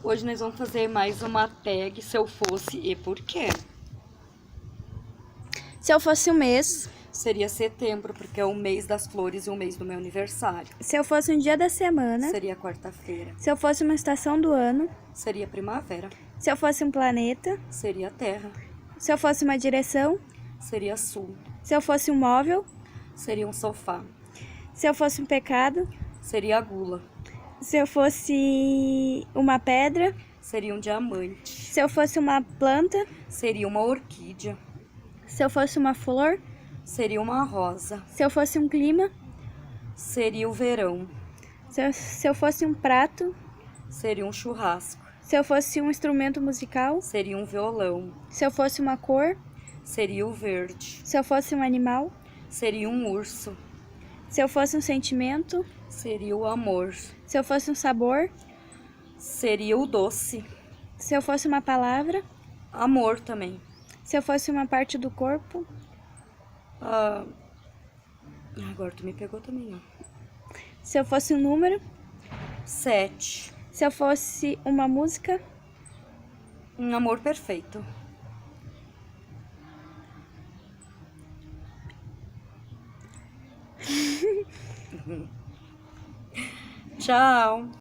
Hoje nós vamos fazer mais uma tag, se eu fosse e por quê. Se eu fosse um mês. Seria setembro, porque é o mês das flores e o mês do meu aniversário. Se eu fosse um dia da semana. Seria quarta-feira. Se eu fosse uma estação do ano. Seria primavera. Se eu fosse um planeta. Seria terra. Se eu fosse uma direção. Seria sul. Se eu fosse um móvel. Seria um sofá. Se eu fosse um pecado. Seria a gula. Se eu fosse uma pedra. Seria um diamante. Se eu fosse uma planta. Seria uma orquídea. Se eu fosse uma flor. Seria uma rosa. Se eu fosse um clima. Seria o verão. Se eu fosse um prato. Seria um churrasco. Se eu fosse um instrumento musical. Seria um violão. Se eu fosse uma cor. Seria o verde. Se eu fosse um animal. Seria um urso. Se eu fosse um sentimento. Seria o amor. Se eu fosse um sabor. Seria o doce. Se eu fosse uma palavra. Amor também. Se eu fosse uma parte do corpo. Agora tu me pegou também, ó. Se eu fosse um número. 7. Se eu fosse uma música. Um amor perfeito. Tchau.